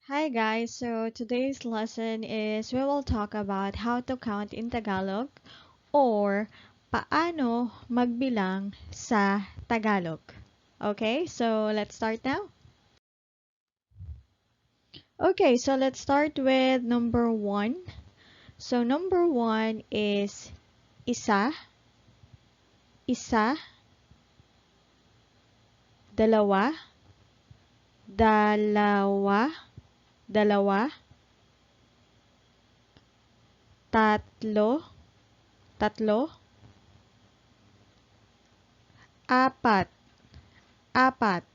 Hi guys, so today's lesson is we will talk about how to count in Tagalog or paano magbilang sa Tagalog. Okay, so let's start now. Okay, so let's start with number one. So number one is isa, isa, dalawa, dalawa, dalawa, tatlo, tatlo, apat, apat,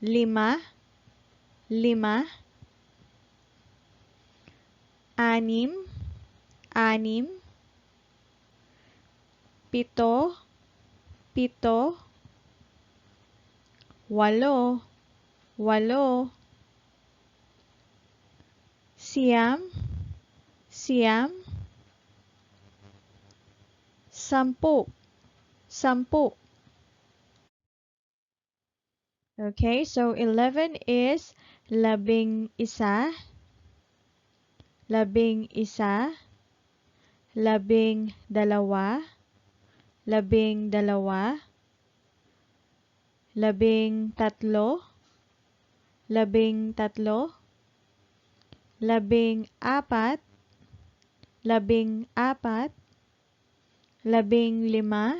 lima, lima, anim, anim, pito, pito, walo, walo, siyam, siyam, sampu, sampu. Okay, so 11 is labing isa, labing isa, labing dalawa, labing dalawa, labing tatlo, labing tatlo, labing apat, labing apat, labing lima,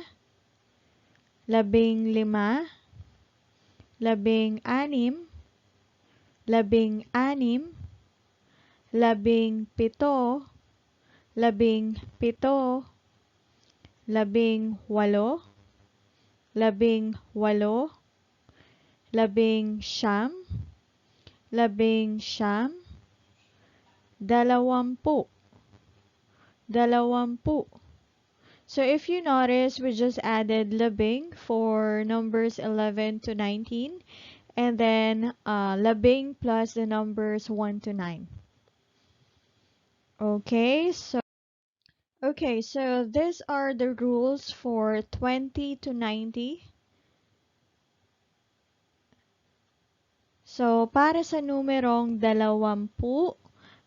labing lima, labing anim, labing anim, labing pito, labing pito, labing walo, labing walo, labing siyam, labing siyam, dalawampu, dalawampu. So if you notice, we just added labing for numbers 11 to 19 and then labing plus the numbers 1 to 9. Okay, so these are the rules for 20 to 90. So para sa numerong 20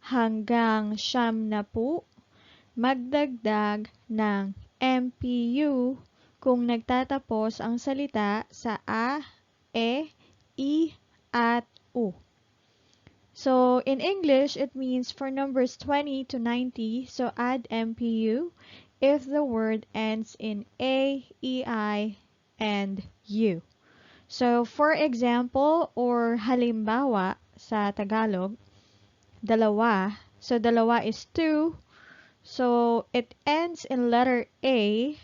hanggang 90, magdagdag ng MPU kung nagtatapos ang salita sa A, E, I, at U. So in English, it means for numbers 20 to 90, so add MPU if the word ends in A, E, I, and U. So for example or halimbawa sa Tagalog, dalawa. So dalawa is 2. So it ends in letter A.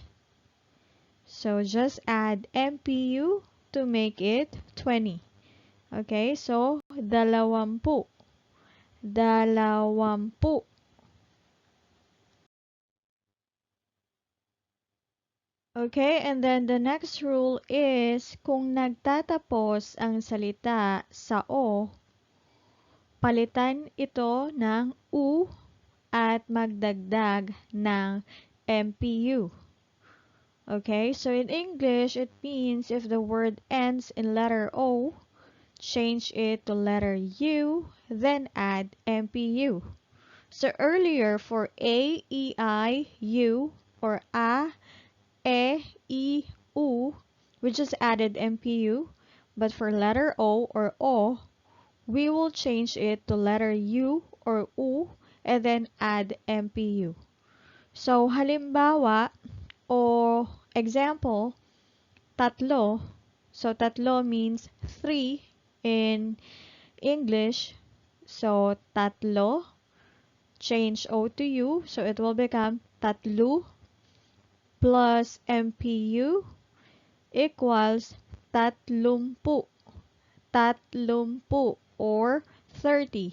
So just add MPU to make it 20. Okay, so dalawampu. Dalawampu. Okay, and then the next rule is kung nagtatapos ang salita sa O, palitan ito ng U at magdagdag ng MPU. Okay, so in English, it means if the word ends in letter O, change it to letter U, then add MPU. So earlier for A, E, I, U, or A, E, I, U, we just added MPU, but for letter O or O, we will change it to letter U or U and then add MPU. So halimbawa o example, tatlo. So tatlo means 3 in English. So tatlo, change O to U, so it will become tatlu plus MPU equals tatlumpu. Tatlumpu or 30.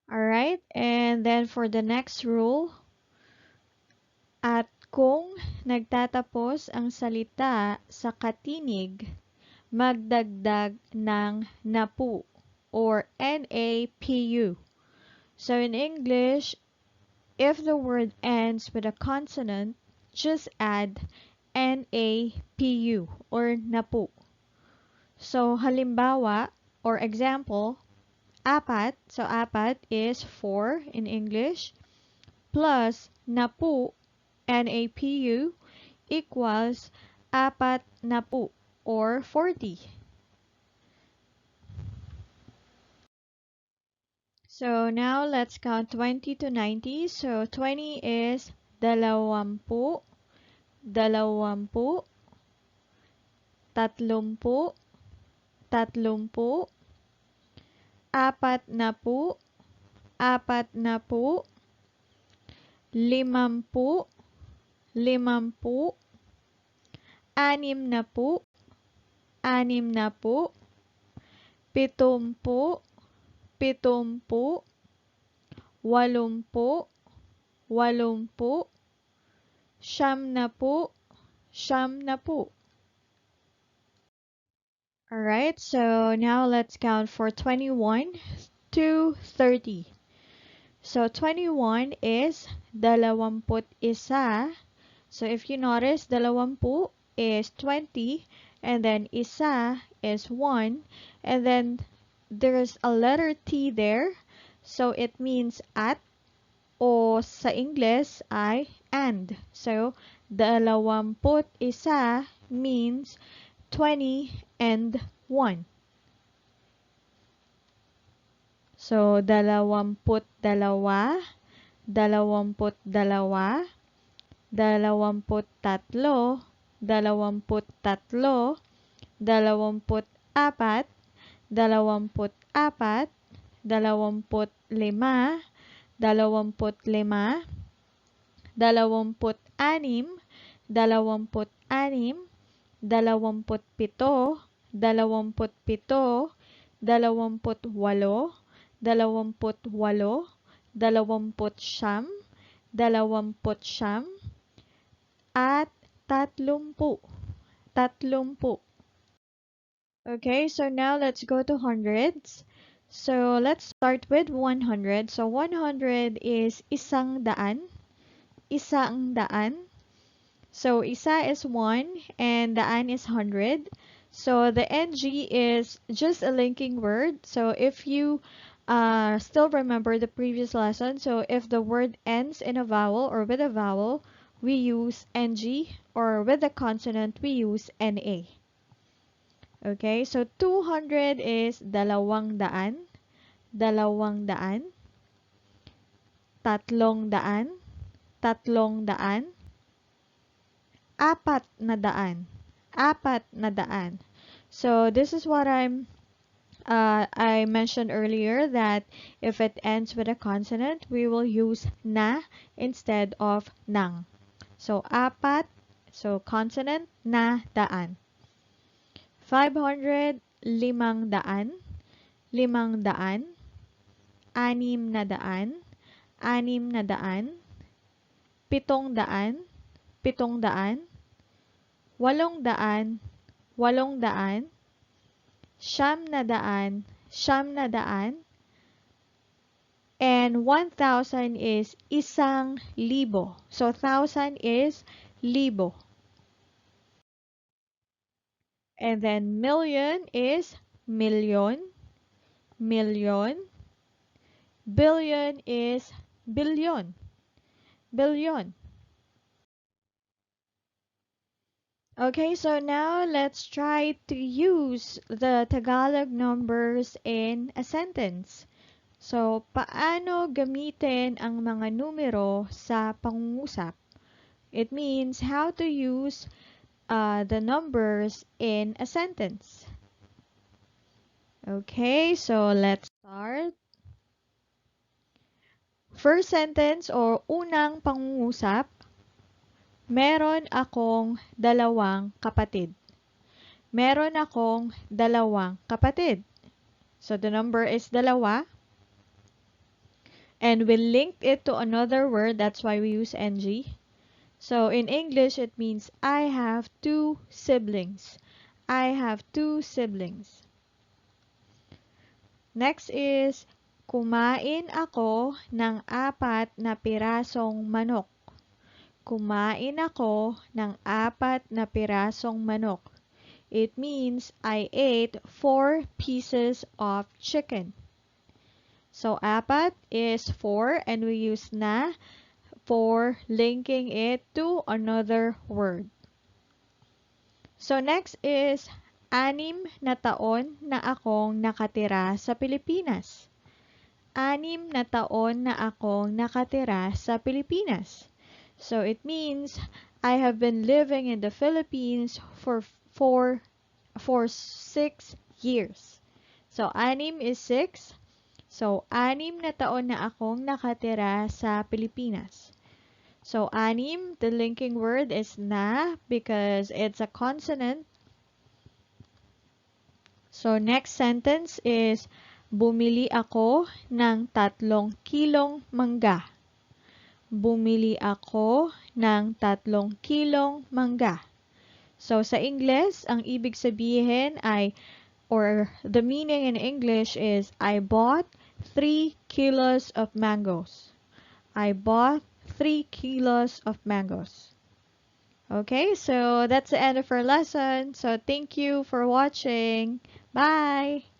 Alright, and then for the next rule, at kung nagtatapos ang salita sa katinig, magdagdag ng napu or NAPU. So in English, if the word ends with a consonant, just add N-A-P-U or napu. So, halimbawa or example, apat. So, apat is 4 in English plus napu, N-A-P-U, equals apat napu or 40. So now let's count 20 to 90. So 20 is dalawampu, dalawampu, tatlumpu, tatlumpu, apat na pu, apat na pu, limampu, limampu, anim na pu, anim na pu, pitumpu, pitumpu, walumpu, walumpu, siyam na pu, siyam na pu. Alright, so now let's count for 21 to 30. So 21 is dalawamput isa. So if you notice, dalawampu is 20, and then isa is 1, and then there's a letter T there. So it means at, o sa English ay and. So dalawamput isa means 20 and 1. So dalawamput dalawa, dalawamput dalawa, dalawamput tatlo, dalawamput tatlo, dalawamput apat, dalawamput apat, dalawamput lima, dalawamput lima, dalawamput anim, dalawamput anim, dalawamput pito, dalawamput pito, dalawamput walo, dalawamput walo, dalawamput siyam, dalawamput siyam, at tatlumpu, tatlumpu. Okay, so now let's go to hundreds. So let's start with 100. So 100 is isang daan, isang daan. So isa is 1 and daan is 100. So the NG is just a linking word. So if you still remember the previous lesson, so if the word ends in a vowel or with a vowel, we use NG, or with a consonant, we use NA. Okay, so 200 is dalawang daan, dalawang daan, tatlong daan, tatlong daan, apat na daan, apat na daan. So this is what I mentioned earlier, that if it ends with a consonant, we will use na instead of nang. So apat, so consonant, na daan. 500, limang daan, limang daan, anim na daan, anim na daan, pitong daan, pitong daan, walong daan, walong daan, siyam na daan, siyam na daan, and 1,000 is isang libo. So 1,000 is libo. And then million is milyon, milyon. Billion is bilyon, bilyon. Okay, so now let's try to use the Tagalog numbers in a sentence. So, paano gamitin ang mga numero sa pangungusap? It means how to use the numbers in a sentence. Okay, so let's start. First sentence or unang pangungusap, meron akong dalawang kapatid. Meron akong dalawang kapatid. So the number is dalawa. And we linked it to another word, that's why we use NG. So in English, it means I have two siblings. I have two siblings. Next is, kumain ako ng 4 na pirasong manok. kumain ako ng 4 na pirasong manok. It means I ate 4 pieces of chicken. So, 4 is 4 and we use na for linking it to another word. So, next is 6 na taon na akong nakatira sa Pilipinas. 6 na taon na akong nakatira sa Pilipinas. So, it means I have been living in the Philippines for 6 years. So, 6 is 6. So, 6 na taon na akong nakatira sa Pilipinas. So, 6, the linking word is na because it's a consonant. So, next sentence is, bumili ako ng 3 kilong mangga. Bumili ako ng 3 kilong mangga. So, sa English, ang ibig sabihin ay, or the meaning in English is, I bought 3 kilos of mangoes. I bought 3 kilos of mangoes. Okay, so that's the end of our lesson. So, thank you for watching. Bye!